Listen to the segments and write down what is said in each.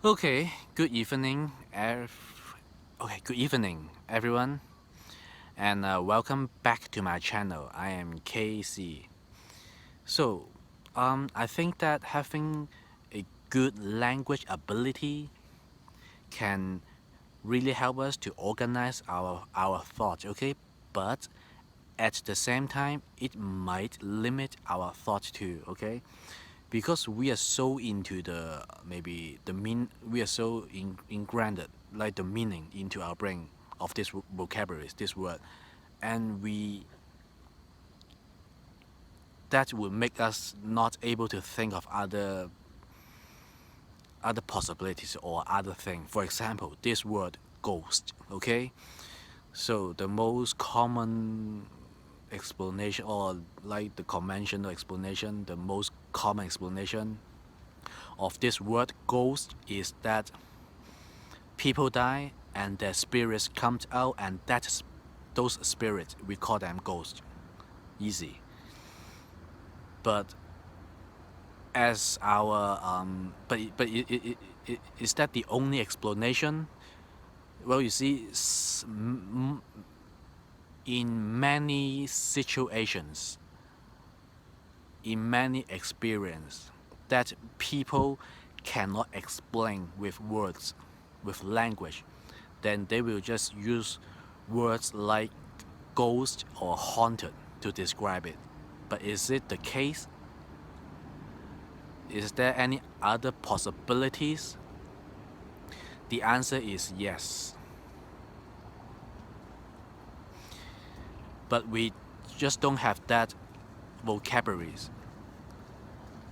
Okay, good evening. Good evening, everyone, and welcome back to my channel. I am KC. So, I think that having a good language ability can really help us to organize our thoughts. Okay, but at the same time, it might limit our thoughts too. Okay, because we are so into the maybe the mean we are so ingrained like the meaning into our brain of this vocabularies, this word, and we that will make us not able to think of other possibilities or other thing. For example, this word ghost. Okay, so the most common explanation, or like the conventional explanation, the most common explanation of this word ghost is that people die and their spirits come out, and that's those spirits we call them ghosts. Easy. But as our is that the only explanation? Well, you see, in many situations, in many experience, that people cannot explain with words, with language, then they will just use words like ghost or haunted to describe it. But is it the case? Is there any other possibilities? The answer is yes. But we just don't have that vocabularies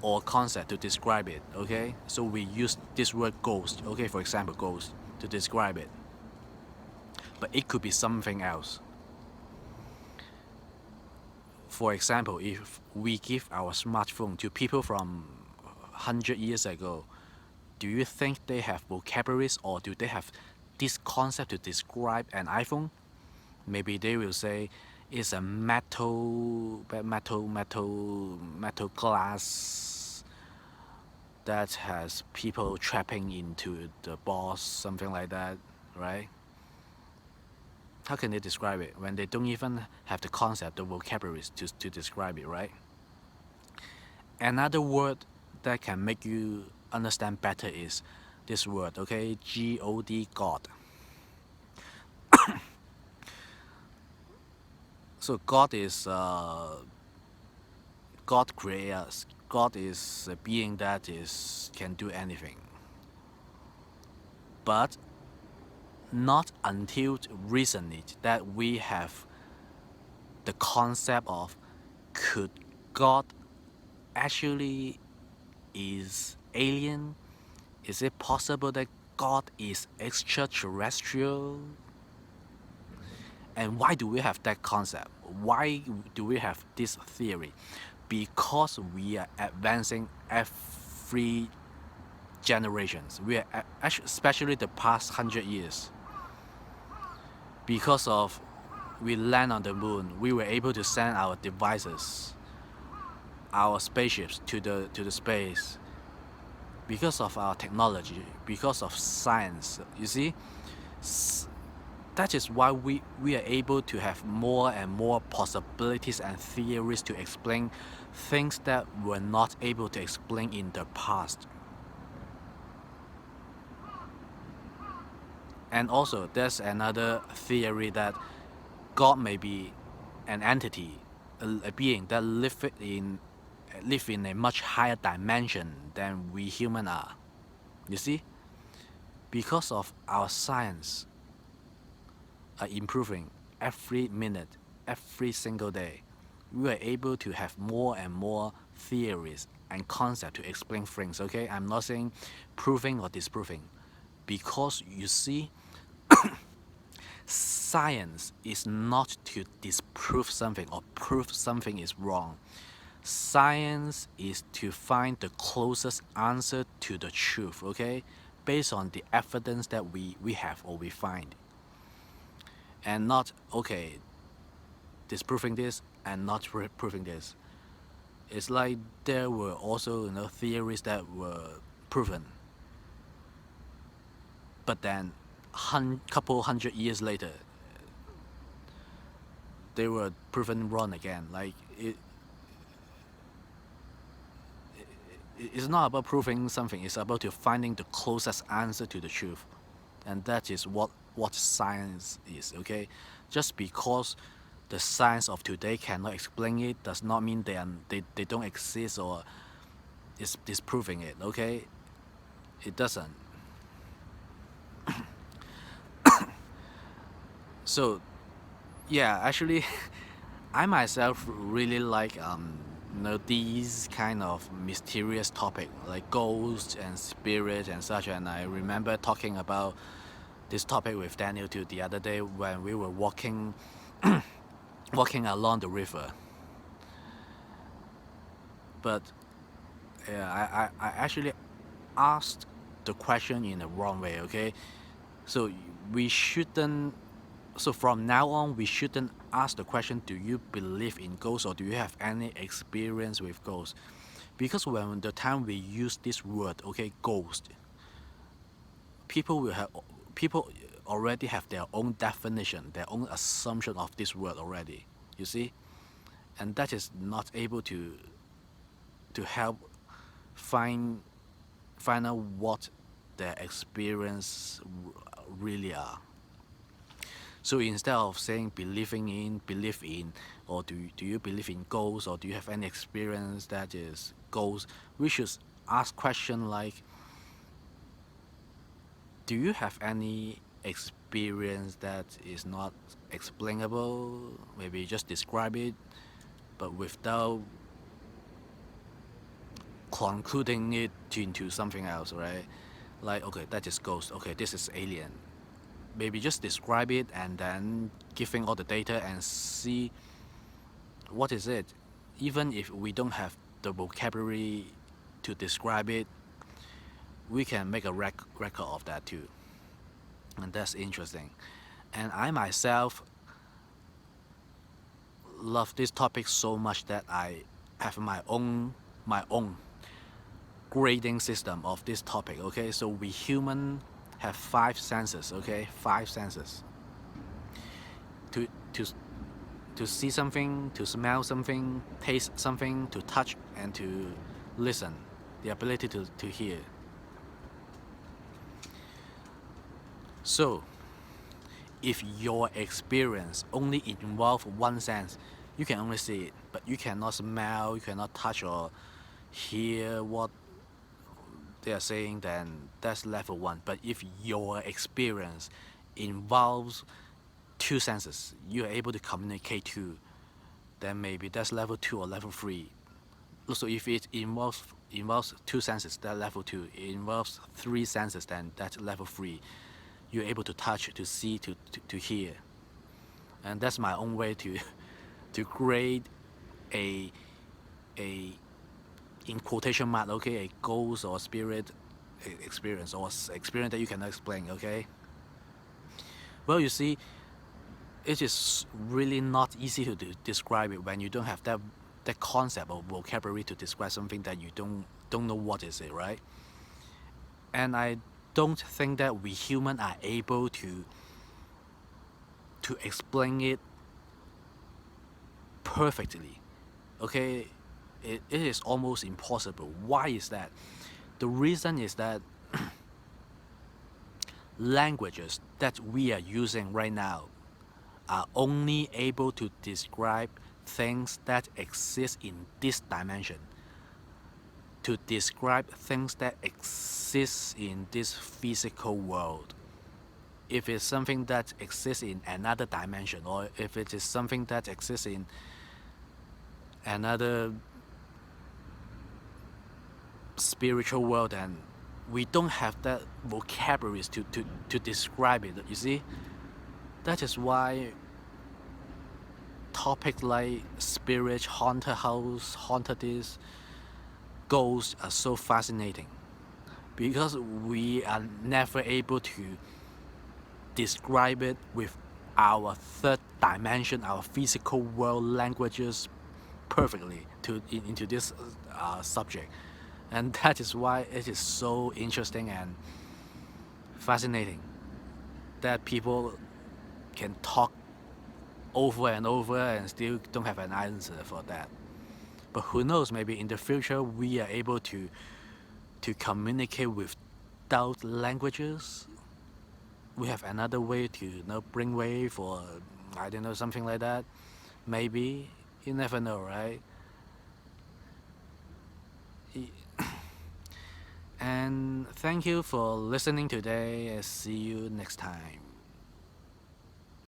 or concept to describe it, okay? So we use this word ghost, okay, for example, ghost, to describe it. But it could be something else. For example, if we give our smartphone to people from 100 years ago, do you think they have vocabularies, or do they have this concept to describe an iPhone? Maybe they will say it's a metal glass that has people trapping into the box, something like that, right? How can they describe it when they don't even have the concept, the vocabularies to describe it, right? Another word that can make you understand better is this word, okay? God, God. So God is God creates us. God is a being that is can do anything. But not until recently that we have the concept of, could God actually is alien? Is it possible that God is extraterrestrial? And why do we have that concept? Why do we have this theory? Because we are advancing every generations. We are especially the past 100 years. Because of we land on the moon, we were able to send our devices, our spaceships to the space. Because of our technology, because of science, you see, that is why we are able to have more and more possibilities and theories to explain things that were not able to explain in the past. And also, there's another theory that God may be an entity, a being that live in a much higher dimension than we human are. You see, because of our science are improving every minute, every single day, we are able to have more and more theories and concepts to explain things. Okay, I'm not saying proving or disproving, because you see, science is not to disprove something or prove something is wrong. Science is to find the closest answer to the truth, okay? Based on the evidence that we have or we find. And not, okay, disproving this and not proving this. It's like there were also theories that were proven. but then couple hundred years later they were proven wrong again. Like it's not about proving something, it's about to finding the closest answer to the truth. And that is what science is, okay? Just because the science of today cannot explain it does not mean they don't exist or is disproving it, okay? It doesn't. So yeah, actually I myself really like these kind of mysterious topic like ghosts and spirit and such. And I remember talking about this topic with Daniel too the other day when we were walking walking along the river. But I actually asked the question in the wrong way, okay? So we shouldn't so from now on we shouldn't ask the question, do you believe in ghosts or do you have any experience with ghosts? Because when the time we use this word, okay, ghost, people already have their own definition, their own assumption of this word already, you see? And that is not able to help find out what their experience really are. So instead of saying believe in, or do you believe in ghosts, or do you have any experience that is ghosts, we should ask question like, do you have any experience that is not explainable? Maybe just describe it, but without concluding it into something else, right? Like, okay, that is ghost, okay, this is alien. Maybe just describe it and then giving all the data and see what is it. Even if we don't have the vocabulary to describe it, we can make a record of that too. And that's interesting. And I myself love this topic so much that I have my own grading system of this topic, okay? So we human have 5 senses, okay? 5 senses. To see something, to smell something, taste something, to touch, and to listen. The ability to hear. So, if your experience only involves one sense, you can only see it, but you cannot smell, you cannot touch or hear what they are saying, then that's level 1. But if your experience involves 2 senses, you are able to communicate to, then maybe that's level 2 or level 3. So if it involves 2 senses, that's level 2. It involves 3 senses, then that's level 3. You're able to touch, to see, to hear. And that's my own way to grade a in quotation mark, okay, a ghost or spirit experience, or experience that you cannot explain, okay? Well, you see, it is really not easy to describe it when you don't have that concept or vocabulary to describe something that you don't know what is it, right? And I don't think that we human are able to explain it perfectly, okay? It is almost impossible. Why is that? The reason is that languages that we are using right now are only able to describe things that exist in this dimension, to describe things that exist in this physical world. If it's something that exists in another dimension, or if it is something that exists in another spiritual world, and we don't have that vocabulary to describe it, you see? That is why topics like spirit, haunted house, haunted this, ghosts are so fascinating, because we are never able to describe it with our third dimension, our physical world languages perfectly into this subject. And that is why it is so interesting and fascinating that people can talk over and over and still don't have an answer for that. But who knows, maybe in the future we are able to communicate without languages. We have another way to bring wave, or I don't know, something like that. Maybe, you never know, right? And thank you for listening today, and see you next time.